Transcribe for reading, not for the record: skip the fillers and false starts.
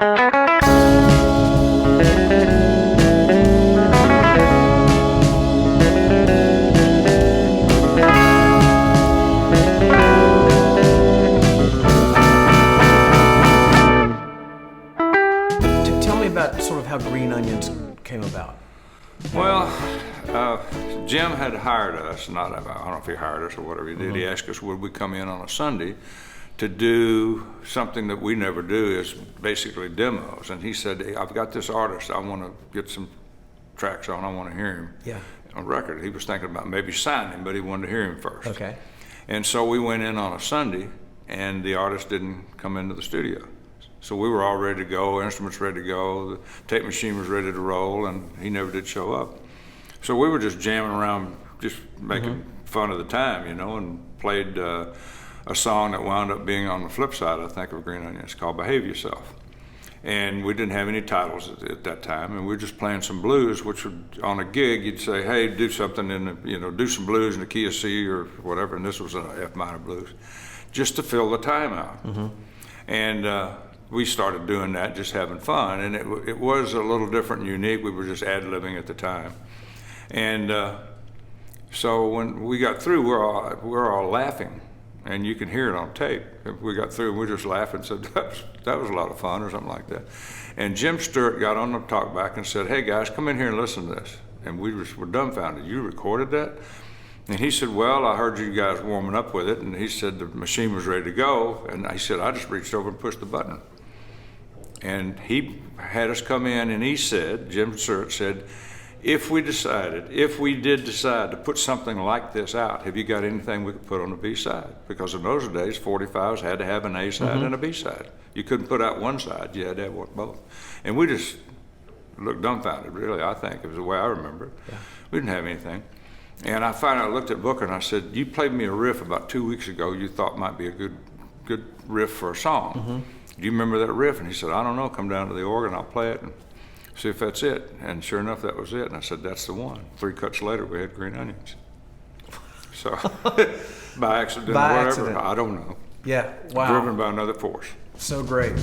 Tell me about sort of how Green Onions came about. Well, Jim had hired us, I don't know if he hired us or whatever he did, he asked us would we come in on a Sunday to do something that we never do, is basically demos. And he said, hey, I've got this artist, I want to get some tracks on, I want to hear him on record. He was thinking about maybe signing him, but he wanted to hear him first. Okay. And so we went in on a Sunday, and the artist didn't come into the studio. So we were all ready to go, instruments ready to go, the tape machine was ready to roll, and he never did show up. So we were just jamming around, just making fun of the time, you know, and played a song that wound up being on the flip side, I think, of Green Onions, called Behave Yourself. And we didn't have any titles at that time, and we were just playing some blues, which would, on a gig, you'd say, hey, do something in the, you know, do some blues in the key of C or whatever, and this was an F minor blues, just to fill the time out. And we started doing that, just having fun, and it was a little different and unique. We were just ad-libbing at the time. And so when we got through, we're all laughing, and you can hear it on tape. We got through, and we just laughed and said, that was a lot of fun, or something like that. And Jim Stewart got on the talkback and said, hey guys, come in here and listen to this. And we were dumbfounded. You recorded that? And he said, well, I heard you guys warming up with it, and he said the machine was ready to go, and I said, I just reached over and pushed the button. And he had us come in, and he said, Jim Stewart said, if we did decide to put something like this out, have you got anything we could put on the B-side? Because in those days, 45s had to have an A-side and a B-side. You couldn't put out one side, you had to have both. And we just looked dumbfounded, really, I think. It was the way I remember it. Yeah. We didn't have anything. And I finally looked at Booker and I said, you played me a riff about 2 weeks ago you thought might be a good riff for a song. Do you remember that riff? And he said, I don't know, come down to the organ, I'll play it and see if that's it. And sure enough, that was it. And I said, that's the one. 3 cuts later, we had Green Onions. So, by accident or whatever, I don't know. Yeah, wow. Driven by another force. So great.